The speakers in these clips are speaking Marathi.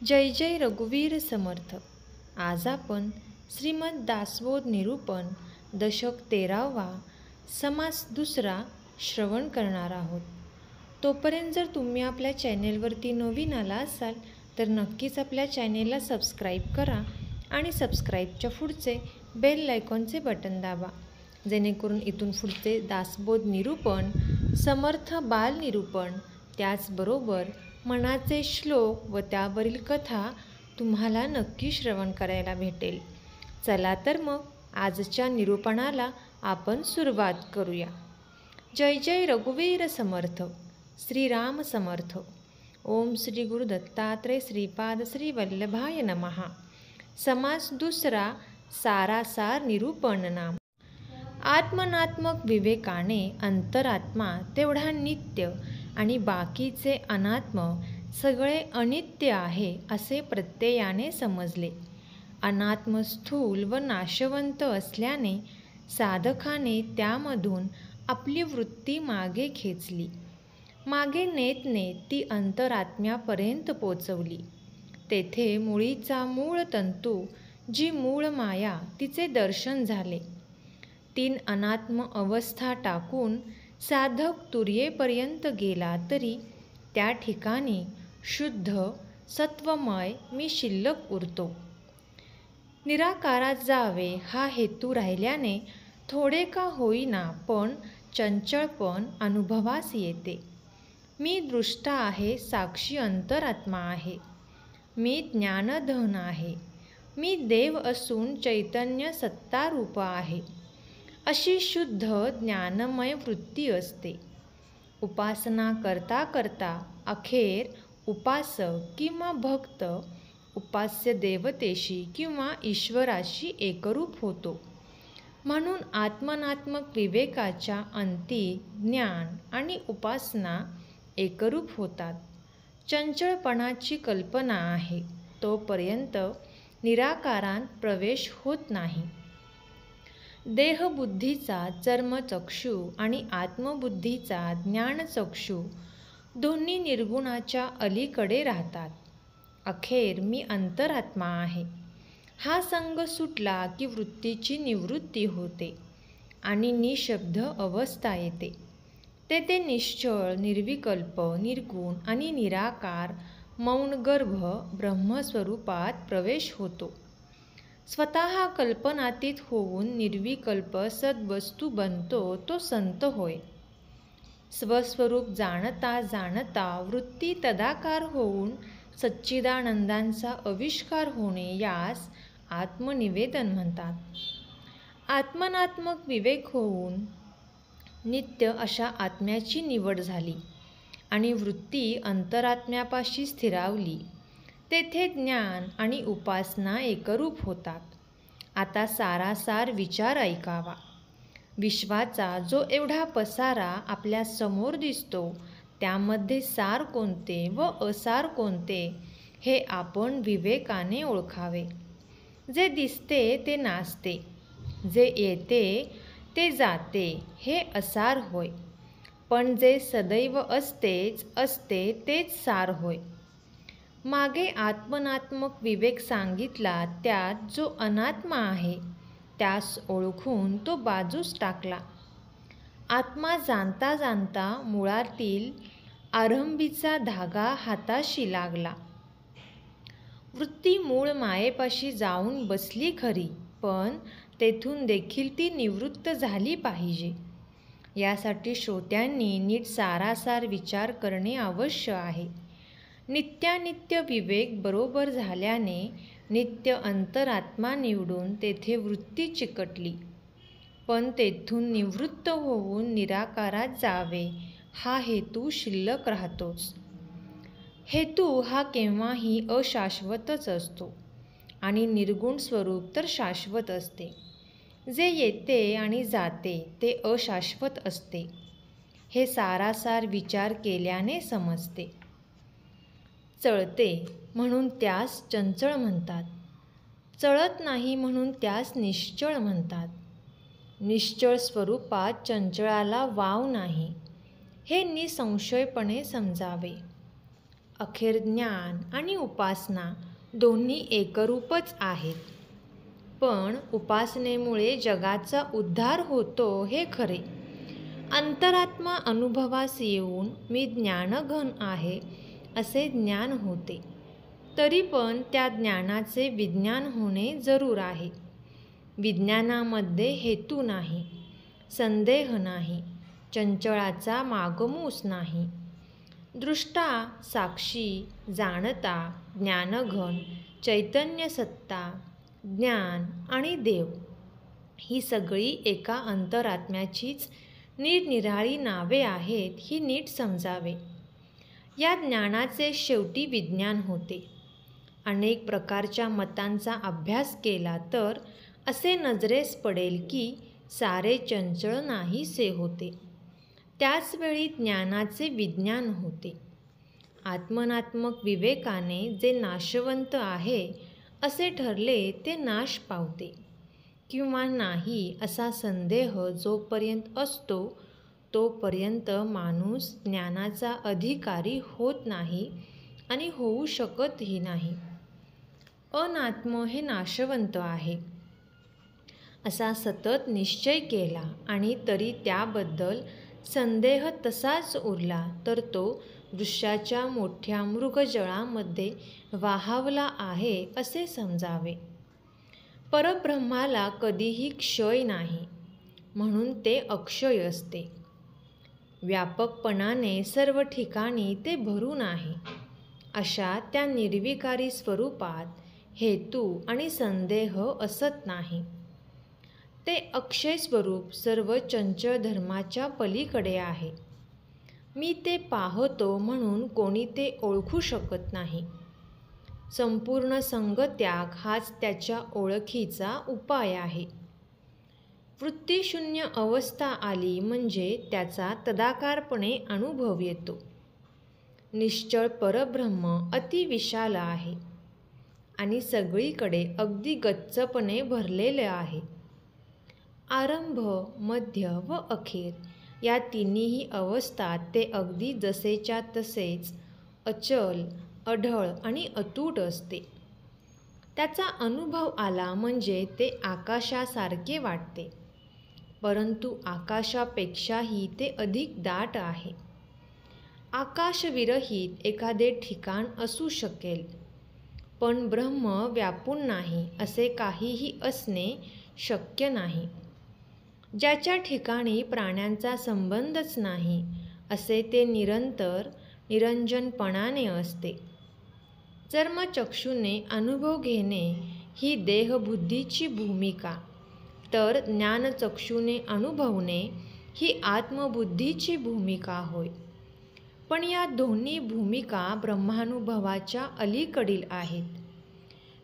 जय जय रघुवीर समर्थ. आज आपण श्रीमद दासबोध निरूपण दशक 13वा समास दुसरा श्रवण करणार आहोत. तोपर्यंत जर तुम्ही आपल्या चॅनेलवरती नवीन आला असाल तर नक्कीच आपल्या चॅनेलला सबस्क्राईब करा आणि सबस्क्राईबच्या पुढचे बेल आयकॉनचे बटन दाबा, जेणेकरून इथून पुढचे दासबोध निरूपण, समर्थ बाल निरूपण, त्याचबरोबर मनाचे श्लोक व त्यावरील कथा तुम्हाला नक्की श्रवण करायला भेटेल. चला तर मग आजच्या निरूपणाला आपण सुरुवात करूया. जय जय रघुवीर समर्थ. श्रीराम समर्थ. ओम श्री गुरु दत्तात्रय श्रीपाद श्री वल्लभाय नमः. समास दुसरा, सारासार निरूपण नाम. आत्मनात्मक विवेकाने अंतरात्मा तेवढा नित्य आणि बाकीचे अनात्म सगळे अनित्य आहे असे प्रत्ययाने समजले. अनात्म स्थूल व नाशवंत असल्याने साधकाने त्यामधून आपली वृत्ती मागे खेचली. मागे नेत नेत ती अंतरात्म्यापर्यंत पोचवली. तेथे मुळीचा मूळ तंतू, जी मूळ माया, तिचे दर्शन झाले. 3 अनात्म अवस्था टाकून साधक तुर्येपर्यंत गेला तरी त्या ठिकाणी शुद्ध सत्वमय मी शिल्लक उरतो. निराकारात जावे हा हेतू राहिल्याने थोडे का होईना पण चंचळपण अनुभवास येते. मी दृष्टा आहे, साक्षी अंतरात्मा आहे. मी ज्ञानधन आहे. मी देव असून चैतन्य सत्तारूप आहे. अशी शुद्ध ज्ञानमय वृत्ती असते. उपासना करता करता अखेर उपासक किंवा भक्त उपास्य देवतेशी किंवा ईश्वराशी एकरूप होतो. म्हणून आत्मनात्मक विवेकाच्या अंती ज्ञान आणि उपासना एकरूप होतात. चंचळपणाची कल्पना आहे तोपर्यंत निराकारांत प्रवेश होत नाही. देहबुद्धीचा चर्मचक्षु आणि आत्मबुद्धीचा ज्ञानचक्षु दोन्ही निर्गुणाच्या अलीकडे राहतात. अखेर मी अंतरात्मा आहे हा संग सुटला की वृत्तीची निवृत्ती होते आणि निशब्द अवस्था येते. तेथे निश्चळ, निर्विकल्प, निर्गुण आणि निराकार मौन गर्भ ब्रह्मस्वरूपात प्रवेश होतो. स्वतः कल्पनातीत होऊन निर्विकल्प सद्वस्तू बनतो तो संत होय. स्वस्वरूप जाणता जाणता वृत्ती तदाकार होऊन सच्चिदानंदांचा आविष्कार होणे यास आत्मनिवेदन म्हणतात. आत्मनात्मक विवेक होऊन नित्य अशा आत्म्याची निवड झाली आणि वृत्ती अंतरात्म्यापाशी स्थिरावली. तेथे ज्ञान आणि उपासना एकरूप होतात. आता सारासार विचार ऐकावा. विश्वाचा जो एवढा पसारा आपल्या समोर दिसतो त्यामध्ये सार कोणते व असार कोणते हे आपण विवेकाने ओळखावे. जे दिसते ते नाचते, जे येते ते जाते हे असार होय. पण जे सदैव असतेच असते तेच सार होय. मागे आत्मनात्मक विवेक सांगितला त्यात जो अनात्मा आहे त्यास ओळखून तो बाजूस टाकला. आत्मा जाणता जाणता मुळातील आरंभीचा धागा हाताशी लागला. वृत्ती मूळ मायेपाशी जाऊन बसली खरी, पण तेथून देखील ती निवृत्त झाली पाहिजे. यासाठी श्रोत्यांनी नीट सारासार विचार करणे आवश्यक आहे. नित्यानित्य विवेक बरोबर झाल्याने नित्य अंतरात्मा निवडून तेथे वृत्ती चिकटली. पण तेथून निवृत्त होऊन निराकारात जावे हा हेतू शिल्लक राहतोच. हेतू हा केव्हाही अशाश्वतच असतो आणि निर्गुण स्वरूप तर शाश्वत असते. जे येते आणि जाते ते अशाश्वत असते. हे सारासार विचार केल्याने समजते. चळते म्हणून त्यास चंचळ म्हणतात. चळत नाही म्हणून त्यास निश्चळ म्हणतात. निश्चळ स्वरूपात चंचळाला वाव नाही हे निसंशयपणे समजावे. अखेर ज्ञान आणि उपासना दोन्ही एकरूपच आहेत. पण उपासनेमुळे जगाचा उद्धार होतो हे खरे. अंतरात्मा अनुभवास येऊन मी ज्ञानघन आहे असे ज्ञान होते. तरी पण त्या ज्ञानाचे विज्ञान होणे जरूर आहे. विज्ञानामध्ये हेतू नाही, संदेह नाही, चंचळाचा मागमूस नाही. दृष्टा, साक्षी, जाणता, ज्ञानघन, चैतन्य सत्ता, ज्ञान आणि देव ही सगळी एका अंतरात्म्याचीच निरनिराळी नावे आहेत ही नीट समजावे. या ज्ञानाचे शेवटी विज्ञान होते. अनेक प्रकारच्या मतांचा अभ्यास केला तर असे नजरेस पडेल की सारे चंचळ नाहीसे होते. त्याचवेळी ज्ञानाचे विज्ञान होते. आत्मनात्मक विवेकाने जे नाशवंत आहे असे ठरले ते नाश पावते, किंवा नाही असा संदेह जोपर्यंत असतो तोपर्यंत माणूस ज्ञानाचा अधिकारी होत नाही आणि होऊ शकतही नाही. अनात्म हे नाशवंत आहे असा सतत निश्चय केला आणि तरी त्याबद्दल संदेह तसाच उरला तर तो दृश्याच्या मोठ्या मृगजळामध्ये वाहावला आहे असे समजावे. परब्रह्माला कधीही क्षय नाही, म्हणून ते अक्षय असते. व्यापकपणाने सर्व ठिकाणी ते भरून आहे. अशा त्या निर्विकारी स्वरूपात हेतू आणि संदेह असत नाही. ते अक्षय स्वरूप सर्व चंचल धर्माच्या पलीकडे आहे. मी ते पाहतो म्हणून कोणी ते ओळखू शकत नाही. संपूर्ण संगत्याग हाच त्याच्या ओळखीचा उपाय आहे. वृत्तीशून्य अवस्था आली म्हणजे त्याचा तदाकारपणे अनुभव येतो. निश्चळ परब्रह्म अतिविशाल आहे आणि सगळीकडे अगदी गच्चपणे भरलेले आहे. आरंभ, मध्य व अखेर या तिन्ही अवस्थात ते अगदी जसेच्या तसेच अचल, अढळ आणि अतूट असते. त्याचा अनुभव आला म्हणजे ते आकाशासारखे वाटते, परंतु आकाशापेक्षाही ते अधिक दाट आहे. आकाशविरहित एखादे ठिकाण असू शकेल, पण ब्रह्म व्यापून नाही असे काहीही असणे शक्य नाही. ज्याच्या ठिकाणी प्राण्यांचा संबंधच नाही असे ते निरंतर निरंजनपणाने असते. चर्मचक्षुने अनुभव घेणे ही देहबुद्धीची भूमिका, तर ज्ञानचक्षुने अनुभवणे ही आत्मबुद्धीची भूमिका होय. पण या दोन्ही भूमिका ब्रह्मानुभवाच्या अलीकडील आहेत.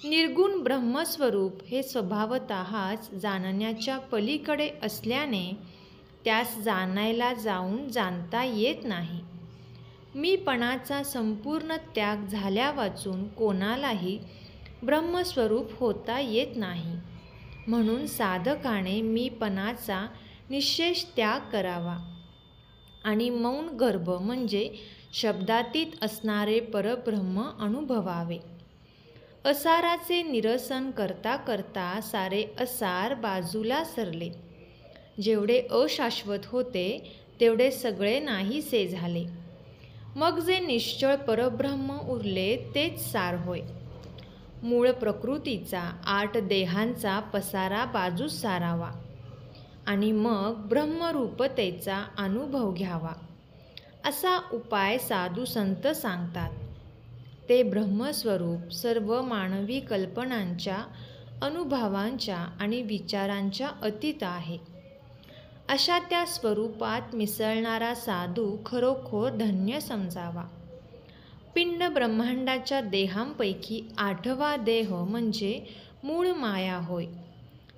निर्गुण ब्रह्मस्वरूप हे स्वभावतःच जाणण्याच्या पलीकडे असल्याने त्यास जाणायला जाऊन जाणता येत नाही. मीपणाचा संपूर्ण त्याग झाल्यावाचून कोणालाही ब्रह्मस्वरूप होता येत नाही. म्हणून साधकाने मीपणाचा निःशेष त्याग करावा आणि मौन गर्भ म्हणजे शब्दातीत असणारे परब्रह्म अनुभवावे. असाराचे निरसन करता करता सारे असार बाजूला सरले. जेवढे अशाश्वत होते तेवढे सगळे नाहीसे झाले. मग जे निश्चळ परब्रह्म उरले तेच सार होय. मूळ प्रकृतीचा 8 देहांचा पसारा बाजूस सारावा आणि मग ब्रह्मरूपतेचा अनुभव घ्यावा असा उपाय साधू संत सांगतात. ते ब्रह्मस्वरूप सर्व मानवी कल्पनांच्या, अनुभवांच्या आणि विचारांच्या अतीत आहे. अशा त्या स्वरूपात मिसळणारा साधू खरोखर धन्य समजावा. पिंड ब्रह्मांडाच्या देहांपैकी 8वा देह म्हणजे मूळ माया होय.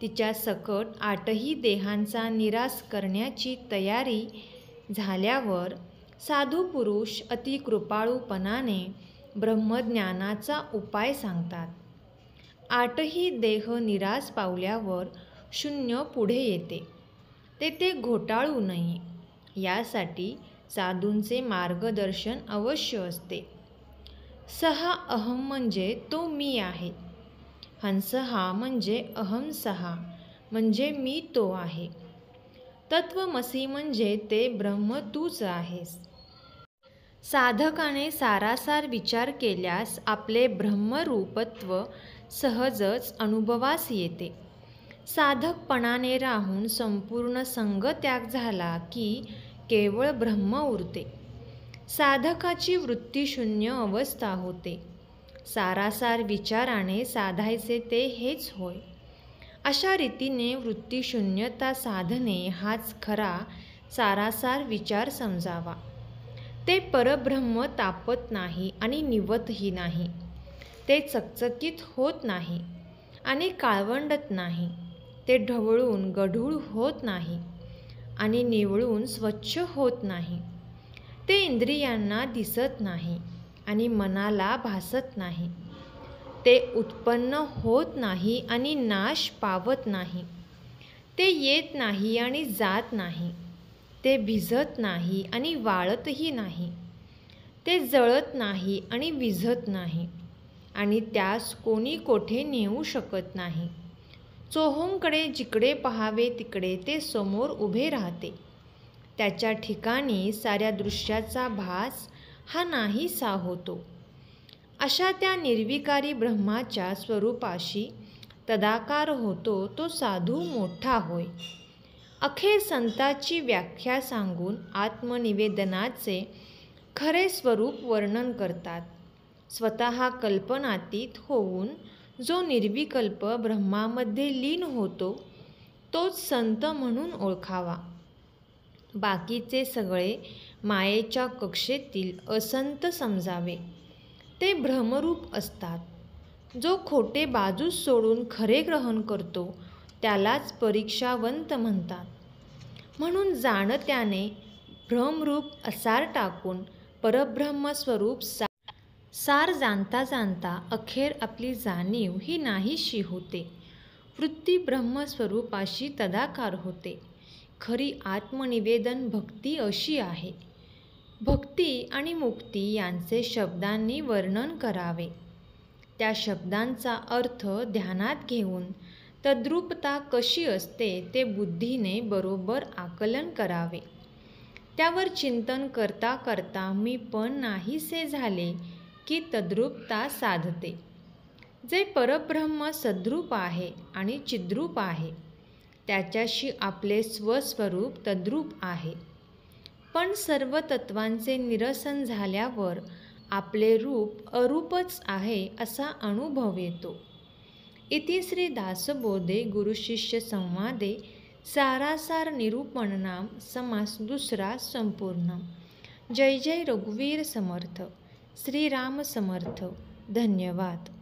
तिच्या सकट 8ही देहांचा निराश करण्याची तयारी झाल्यावर साधू पुरुष अति कृपाळूपणाने ब्रह्मज्ञानाचा उपाय सांगतात. 8ही देह निराश पावल्यावर शून्य पुढे येते. ते घोटाळू नये यासाठी साधूंचे मार्गदर्शन अवश्य असते. सहा अहम म्हणजे तो मी आहे. हंस हा म्हणजे अहम सहा म्हणजे मी तो आहे. तत्वमसी म्हणजे ते ब्रह्म तूच आहेस. साधकाने सारासार विचार केल्यास आपले ब्रह्मरूपत्व सहजच अनुभवास येते. साधकपणाने राहून संपूर्ण संगत्याग झाला की केवळ ब्रह्म उरते. साधकाची वृत्तीशून्य अवस्था होते. सारासार विचाराने साधायचे ते हेच होय. अशा रीतीने वृत्तीशून्यता साधणे हाच खरा सारासार विचार समजावा. ते परब्रह्म तापत नाही आणि निवतही नाही. ते चकचकीत होत नाही आणि काळवंडत नाही. ते ढवळून गढूळ होत नाही आणि निवळून स्वच्छ होत नाही. ते इंद्रियांना दिसत नाही आणि मनाला भासत नाही. ते उत्पन्न होत नाही आणि नाश पावत नाही. ते येत नाही आणि जात नाही. ते भिजत नाही आणि वाळतही नाही. ते जळत नाही आणि विझत नाही आणि त्यास कोणी कोठे नेऊ शकत नाही. चोहोंकडे जिकडे पहावे तिकडे ते समोर उभे राहते. त्याच्या ठिकाणी साऱ्या दृश्याचा भास हा नाहीसा होतो. अशा त्या निर्विकारी ब्रह्माच्या स्वरूपाशी तदाकार होतो तो साधू मोठा होय. अखेर संताची व्याख्या सांगून आत्मनिवेदनाचे खरे स्वरूप वर्णन करतात. स्वतः कल्पनातीत होऊन जो निर्विकल्प ब्रह्मामध्ये लीन होतो तोच संत म्हणून ओळखावा. बाकीचे सगळे मायेच्या कक्षेतील असंत समजावे. ते भ्रमरूप असतात. जो खोटे बाजूस सोडून खरे ग्रहण करतो त्यालाच परीक्षावंत म्हणतात. म्हणून जाणत्याने भ्रमरूप असार टाकून परब्रह्म स्वरूप सार जाणता जाणता अखेर आपली जाणीव ही नाहीशी होते. वृत्ती ब्रह्मस्वरूपाशी तदाकार होते. खरी आत्मनिवेदन भक्ती अशी आहे. भक्ती आणि मुक्ती यांचे शब्दांनी वर्णन करावे. त्या शब्दांचा अर्थ ध्यानात घेऊन तद्रूपता कशी असते ते बुद्धीने बरोबर आकलन करावे. त्यावर चिंतन करता करता मी पण नाहीसे झाले की तद्रूपता साधते. जे परब्रह्म सद्रूप आहे आणि चिद्रूप आहे त्याच्याशी आपले स्वस्वरूप तद्रूप आहे. पण सर्व तत्वांचे निरसन झाल्यावर आपले रूप अरूपच आहे असा अनुभव येतो. इति श्री दासबोधे गुरुशिष्य संवादे सारासार निरूपणनाम समास दुसरा संपूर्ण. जय जय रघुवीर समर्थ. श्रीराम समर्थ. धन्यवाद.